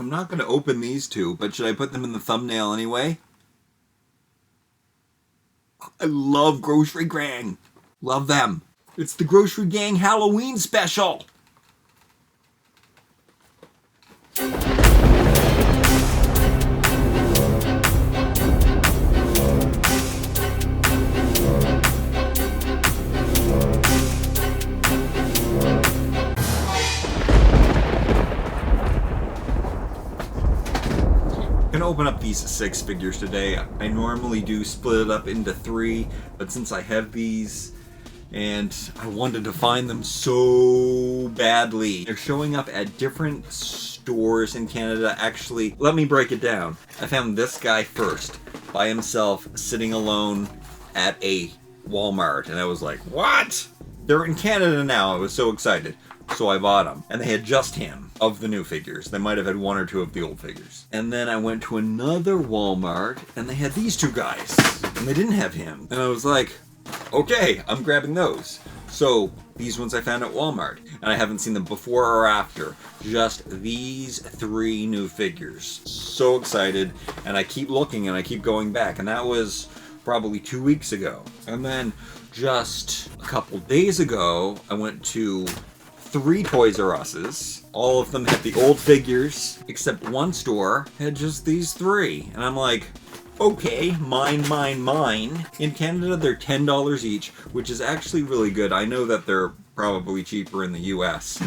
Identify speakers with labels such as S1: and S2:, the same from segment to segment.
S1: I'm not going to open these two, but should I put them in the thumbnail anyway? I love Grossery Gang. Love them. It's the Grossery Gang Halloween special. I'm gonna open up these 6 figures today. I normally do split it up into 3, but since I have these and I wanted to find them so badly, they're showing up at different stores in Canada. Actually, let me break it down. I found this guy first by himself sitting alone at a Walmart, and I was like, what? They're in Canada now. I was so excited. So I bought them, and they had just him of the new figures. They might have had 1 or 2 of the old figures. And then I went to another Walmart, and they had these 2 guys, and they didn't have him. And I was like, okay, I'm grabbing those. So these ones I found at Walmart, and I haven't seen them before or after. Just these 3 new figures. So excited, and I keep looking and I keep going back, and that was probably 2 weeks ago. And then just a couple days ago, I went to 3 Toys R Us's. All of them had the old figures, except one store had just these 3. And I'm like, okay, mine. In Canada, they're $10 each, which is actually really good. I know that they're probably cheaper in the US.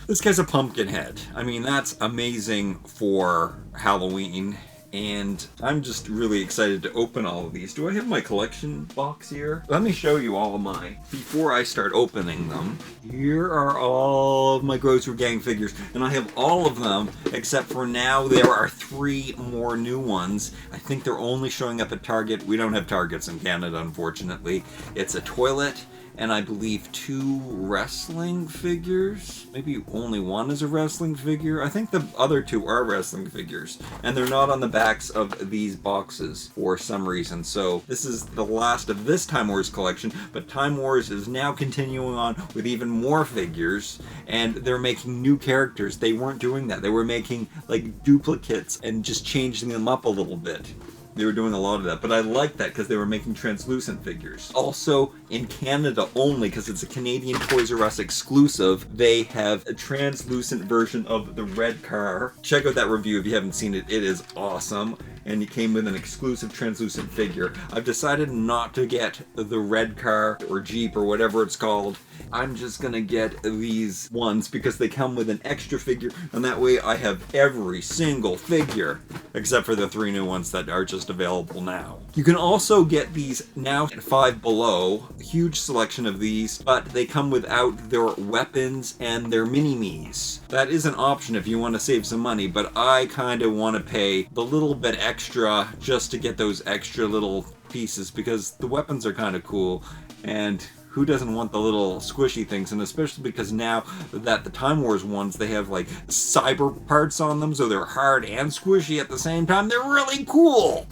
S1: This guy's a Pumpkinhead. I mean, that's amazing for Halloween. And I'm just really excited to open all of these. Do I have my collection box here? Let me show you all of mine. Before I start opening them, here are all of my Grossery Gang figures. And I have all of them, except for now there are 3 more new ones. I think they're only showing up at Target. We don't have Targets in Canada, unfortunately. It's a toilet, and I believe 2 wrestling figures. Maybe only 1 is a wrestling figure. I think the other 2 are wrestling figures, and they're not on the backs of these boxes for some reason. So this is the last of this Time Wars collection, but Time Wars is now continuing on with even more figures, and they're making new characters. They weren't doing that. They were making like duplicates and just changing them up a little bit. They were doing a lot of that, but I like that because they were making translucent figures. Also, in Canada only, because it's a Canadian Toys R Us exclusive, they have a translucent version of the red car. Check out that review if you haven't seen it. It is awesome, and it came with an exclusive translucent figure. I've decided not to get the red car or Jeep or whatever it's called. I'm just gonna get these ones because they come with an extra figure, and that way I have every single figure except for the 3 new ones that are just available now. You can also get these now at Five Below. A huge selection of these, but they come without their weapons and their mini-me's. That is an option if you want to save some money, but I kind of want to pay the little bit extra just to get those extra little pieces because the weapons are kind of cool, and who doesn't want the little squishy things? And especially because now that the Time Wars ones, they have like cyber parts on them, so they're hard and squishy at the same time. They're really cool!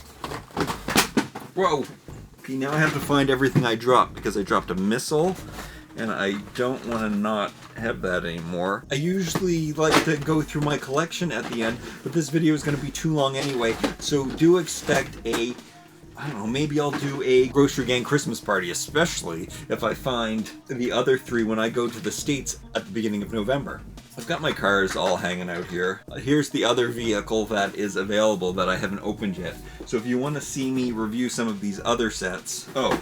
S1: Whoa! Okay, now I have to find everything I dropped because I dropped a missile, and I don't want to not have that anymore. I usually like to go through my collection at the end, but this video is going to be too long anyway, so do expect a, I don't know, maybe I'll do a Grossery Gang Christmas party, especially if I find the other 3 when I go to the States at the beginning of November. I've got my cars all hanging out here. Here's the other vehicle that is available that I haven't opened yet. So if you want to see me review some of these other sets... Oh,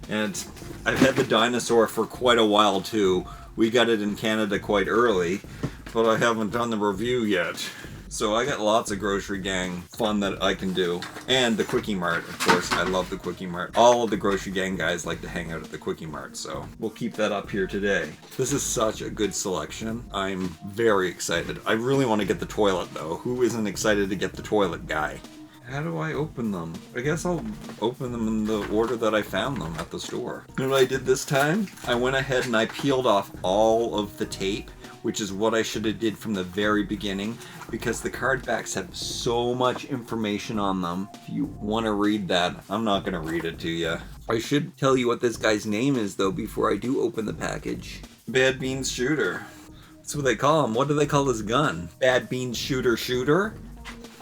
S1: and I've had the dinosaur for quite a while too. We got it in Canada quite early, but I haven't done the review yet. So I got lots of Grossery Gang fun that I can do. And the Quickie Mart, of course. I love the Quickie Mart. All of the Grossery Gang guys like to hang out at the Quickie Mart, so we'll keep that up here today. This is such a good selection. I'm very excited. I really want to get the toilet, though. Who isn't excited to get the toilet guy? How do I open them? I guess I'll open them in the order that I found them at the store. You know what I did this time? I went ahead and I peeled off all of the tape, which is what I should have did from the very beginning, because the card backs have so much information on them. If you want to read that, I'm not going to read it to you. I should tell you what this guy's name is, though, before I do open the package. Bad Beans Shooter. That's what they call him. What do they call his gun? Bad Beans Shooter?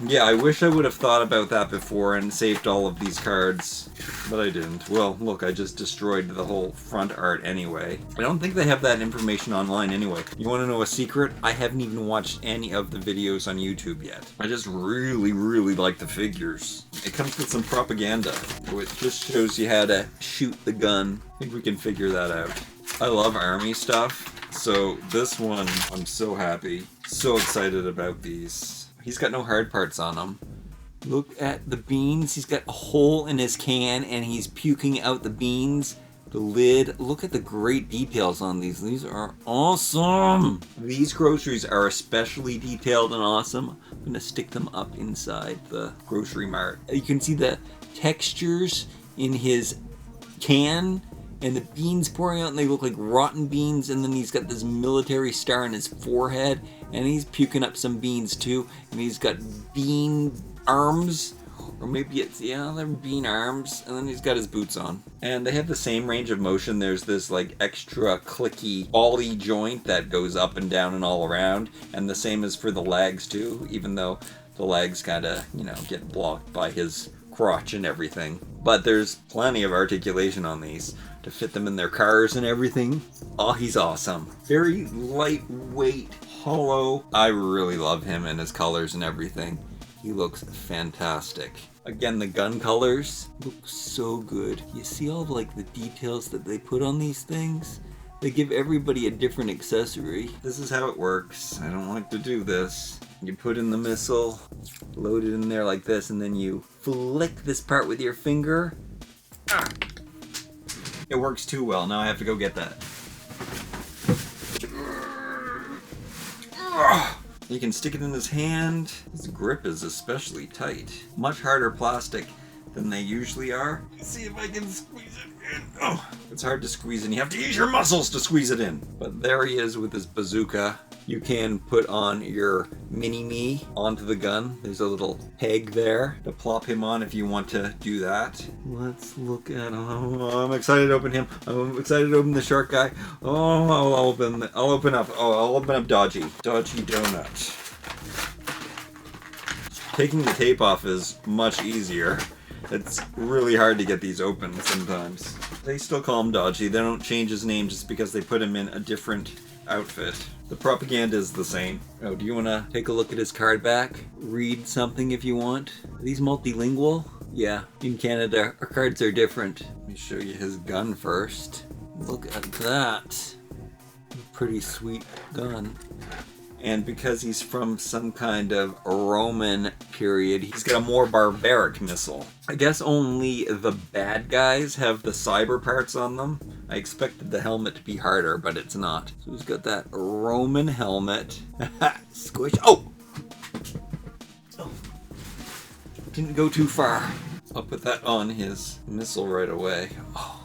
S1: Yeah, I wish I would have thought about that before and saved all of these cards, but I didn't. Well, look, I just destroyed the whole front art anyway. I don't think they have that information online anyway. You want to know a secret? I haven't even watched any of the videos on YouTube yet. I just really like the figures. It comes with some propaganda, which just shows you how to shoot the gun. I think we can figure that out. I love army stuff, so this one, I'm so happy. So excited about these. He's got no hard parts on him. Look at the beans. He's got a hole in his can and he's puking out the beans. The lid. Look at the great details on these. These are awesome. These groceries are especially detailed and awesome. I'm going to stick them up inside the grocery mart. You can see the textures in his can and the beans pouring out, and they look like rotten beans. And then he's got this military star in his forehead, and he's puking up some beans too. And he's got bean arms, or maybe it's, yeah, they're bean arms. And then he's got his boots on. And they have the same range of motion. There's this like extra clicky ollie joint that goes up and down and all around. And the same is for the legs too, even though the legs kind of, you know, get blocked by his crotch and everything. But there's plenty of articulation on these to fit them in their cars and everything. Oh, he's awesome. Very lightweight, hollow. I really love him and his colors and everything. He looks fantastic. Again, the gun colors look so good. You see all like the details that they put on these things? They give everybody a different accessory. This is how it works. I don't like to do this. You put in the missile, load it in there like this, and then you flick this part with your finger. Ah. It works too well. Now I have to go get that. You can stick it in his hand. His grip is especially tight. Much harder plastic than they usually are. Let's see if I can squeeze it in. Oh, it's hard to squeeze in. You have to use your muscles to squeeze it in. But there he is with his bazooka. You can put on your mini-me onto the gun. There's a little peg there to plop him on if you want to do that. Let's look at him. Oh, I'm excited to open him. I'm excited to open the shark guy. Oh, I'll open up. Oh, I'll open up Dodgy Donut. Taking the tape off is much easier. It's really hard to get these open sometimes. They still call him Dodgy. They don't change his name just because they put him in a different outfit. The propaganda is the same. Oh, do you want to take a look at his card back? Read something if you want. Are these multilingual? Yeah, in Canada, our cards are different. Let me show you his gun first. Look at that. Pretty sweet gun. And because he's from some kind of Roman period, he's got a more barbaric missile. I guess only the bad guys have the cyber parts on them. I expected the helmet to be harder, but it's not. So he's got that Roman helmet. Squish. Oh! Didn't go too far. I'll put that on his missile right away. Oh.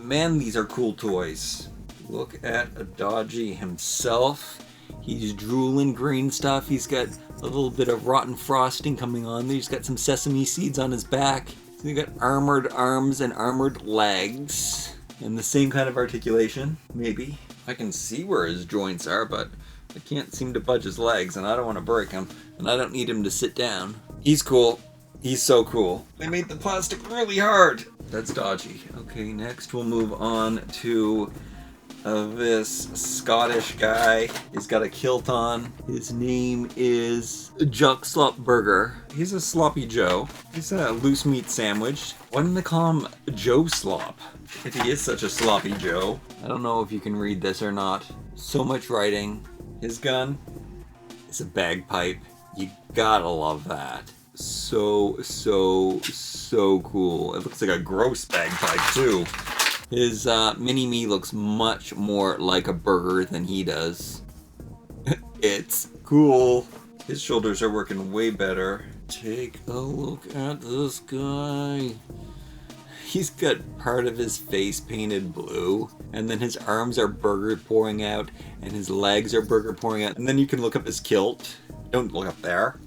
S1: Man, these are cool toys. Look at Dodgy himself. He's drooling green stuff. He's got a little bit of rotten frosting coming on there. He's got some sesame seeds on his back. So you got armored arms and armored legs. And the same kind of articulation, maybe. I can see where his joints are, but I can't seem to budge his legs, and I don't want to break him. And I don't need him to sit down. He's cool. He's so cool. They made the plastic really hard. That's Dodgy. Okay, next we'll move on to this Scottish guy. He's got a kilt on. His name is Jock Slop Burger. He's a sloppy Joe. He's a loose meat sandwich. Why didn't they call him Joe Slop? If he is such a sloppy Joe. I don't know if you can read this or not. So much writing. His gun is a bagpipe. You gotta love that. So cool. It looks like a gross bagpipe too. His mini-me looks much more like a burger than he does. It's cool. His shoulders are working way better. Take a look at this guy. He's got part of his face painted blue, and then his arms are burger pouring out, and his legs are burger pouring out. And then you can look up his kilt. Don't look up there.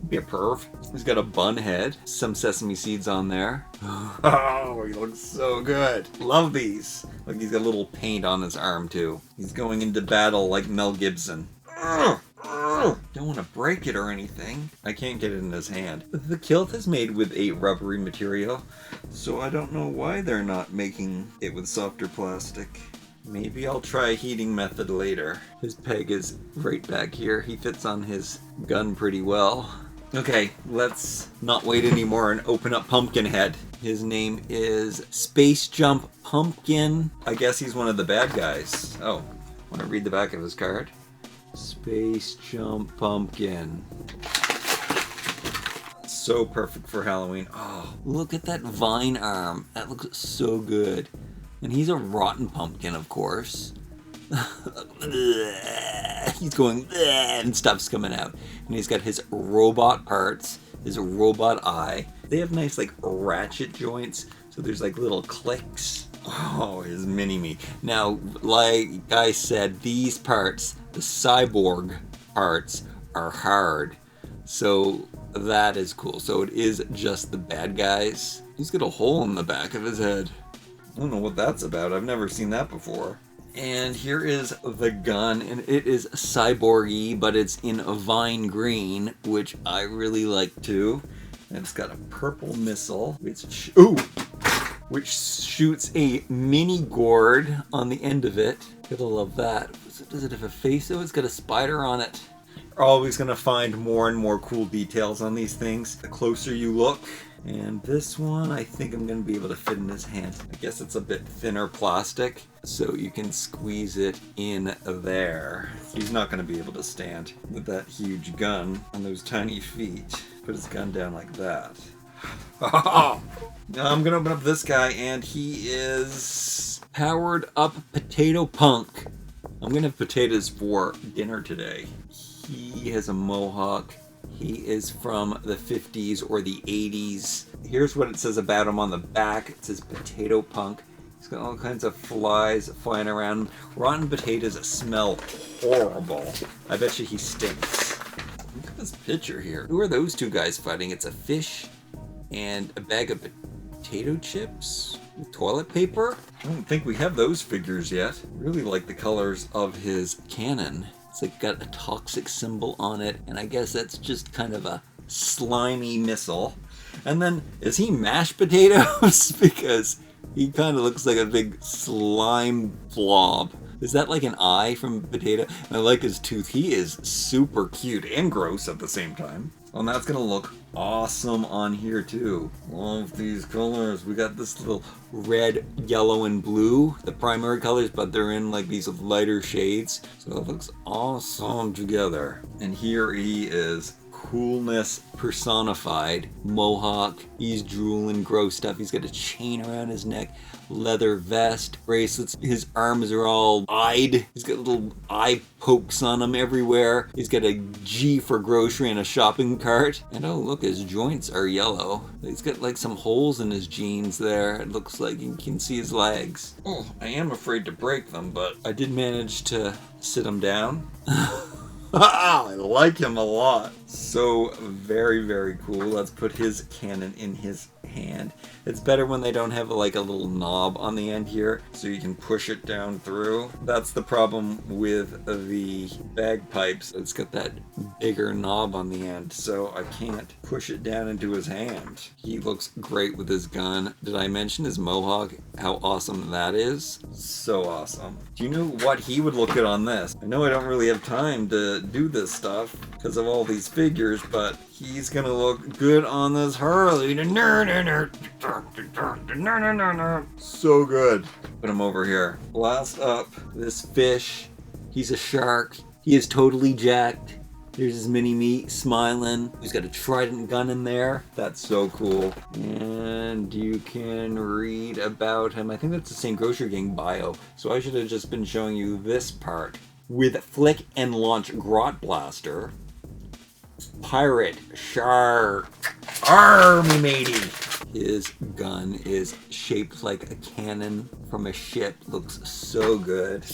S1: Be a perv. He's got a bun head, some sesame seeds on there. Oh, he looks so good. Love these. Look, he's got a little paint on his arm too. He's going into battle like Mel Gibson. Don't want to break it or anything. I can't get it in his hand. The kilt is made with a rubbery material, so I don't know why they're not making it with softer plastic. Maybe I'll try a heating method later. His peg is right back here. He fits on his gun pretty well. Okay, let's not wait anymore and open up Pumpkinhead. His name is Space Jump Pumpkin. I guess he's one of the bad guys. Oh, want to read the back of his card? Space Jump Pumpkin. So perfect for Halloween. Oh, look at that vine arm. That looks so good. And he's a rotten pumpkin, of course. He's going, and stuff's coming out. And he's got his robot parts, his robot eye. They have nice, like, ratchet joints. So there's, like, little clicks. Oh, his mini-me. Now, like I said, these parts, the cyborg parts, are hard. So that is cool. So it is just the bad guys. He's got a hole in the back of his head. I don't know what that's about. I've never seen that before. And here is the gun, and it is cyborgy, but it's in a vine green, which I really like too. And it's got a purple missile, which shoots a mini gourd on the end of it. Gotta love that. Does it have a face? Oh, it's got a spider on it. You're always gonna find more and more cool details on these things the closer you look. And this one, I think I'm going to be able to fit in his hand. I guess it's a bit thinner plastic, so you can squeeze it in there. He's not going to be able to stand with that huge gun on those tiny feet. Put his gun down like that. Now I'm going to open up this guy, and he is powered up potato punk. I'm going to have potatoes for dinner today. He has a mohawk. He is from the 50s or the 80s. Here's what it says about him on the back. It says potato punk. He's got all kinds of flies flying around. Rotten potatoes smell horrible. I bet you he stinks. Look at this picture here. Who are those two guys fighting? It's a fish and a bag of potato chips with toilet paper. I don't think we have those figures yet. Really like the colors of his cannon. It's like got a toxic symbol on it, and I guess that's just kind of a slimy missile. And then, is he mashed potatoes? Because he kind of looks like a big slime blob. Is that like an eye from potato? And I like his tooth. He is super cute and gross at the same time. And that's gonna look awesome on here too. Love these colors. We got this little red, yellow, and blue, the primary colors, but they're in like these lighter shades. So it looks awesome together. And here he is. Coolness personified. Mohawk. He's drooling gross stuff. He's got a chain around his neck. Leather vest. Bracelets. His arms are all eyed. He's got little eye pokes on him everywhere. He's got a G for grocery and a shopping cart. And oh look, his joints are yellow. He's got like some holes in his jeans there. It looks like you can see his legs. Oh, I am afraid to break them, but I did manage to sit him down. I like him a lot. So very, very cool. Let's put his cannon in his hand. It's better when they don't have like a little knob on the end here, so you can push it down through. That's the problem with the bagpipes. It's got that bigger knob on the end, so I can't push it down into his hand. He looks great with his gun. Did I mention his mohawk? How awesome that is? So awesome. Do you know what he would look good on this? I know I don't really have time to do this stuff because of all these figures, but he's gonna look good on this Harley. So good. Put him over here. Blast up this fish. He's a shark. He is totally jacked. There's his mini-me smiling. He's got a trident gun in there. That's so cool. And you can read about him. I think that's the same Grossery Gang bio. So I should have just been showing you this part. With Flick Launch Grot Blaster. Pirate Shark. Army matey. His gun is shaped like a cannon from a ship. Looks so good.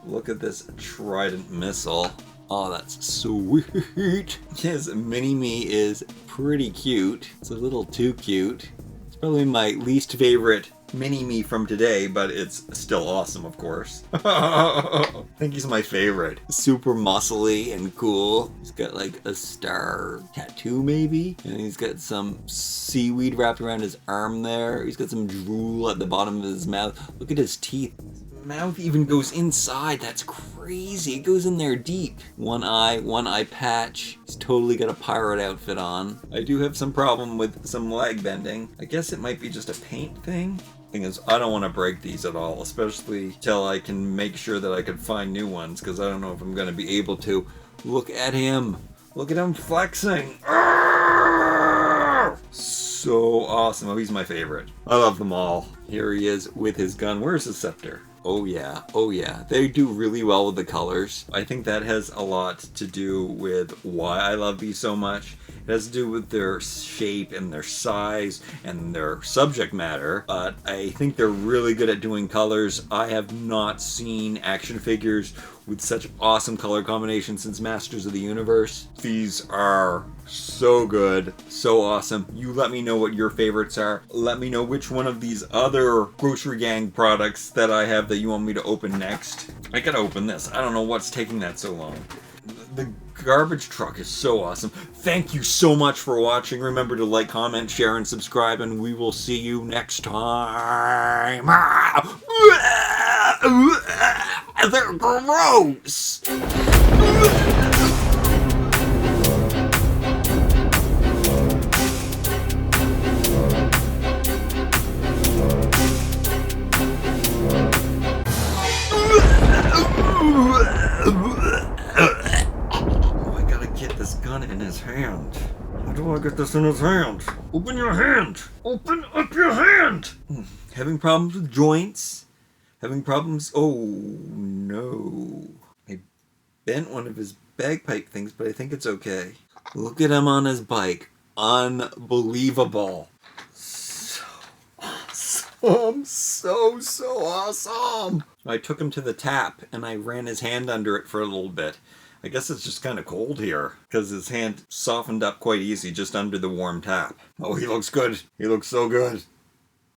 S1: Look at this trident missile. Oh, that's sweet. Yes, Mini-Me is pretty cute. It's a little too cute. It's probably my least favorite Mini-Me from today, but it's still awesome, of course. I think he's my favorite. Super muscly and cool. He's got like a star tattoo maybe, and he's got some seaweed wrapped around his arm there. He's got some drool at the bottom of his mouth. Look at his teeth. His mouth even goes inside. That's crazy. It goes in there deep. One eye patch. He's totally got a pirate outfit on. I do have some problem with some leg bending. I guess it might be just a paint thing. Thing is, I don't want to break these at all, especially till I can make sure that I can find new ones, because I don't know if I'm going to be able to. Look at him. Look at him flexing. Arrgh! So awesome. Oh, he's my favorite. I love them all. Here he is with his gun. Where's his scepter? Oh yeah, oh yeah. They do really well with the colors. I think that has a lot to do with why I love these so much. It has to do with their shape and their size and their subject matter, but I think they're really good at doing colors. I have not seen action figures with such awesome color combinations since Masters of the Universe. These are so good, so awesome. You let me know what your favorites are. Let me know which one of these other Grossery Gang products that I have that you want me to open next. I gotta open this. I don't know what's taking that so long. The garbage truck is so awesome. Thank you so much for watching. Remember to like, comment, share, and subscribe, and we will see you next time. They're gross! In his hand. How do I get this in his hand? Open your hand! Open up your hand! Having problems with joints? Having problems? Oh no. I bent one of his bagpipe things, but I think it's okay. Look at him on his bike. Unbelievable. So awesome. So awesome. I took him to the tap and I ran his hand under it for a little bit. I guess it's just kind of cold here, because his hand softened up quite easy just under the warm tap. Oh, he looks good. He looks so good.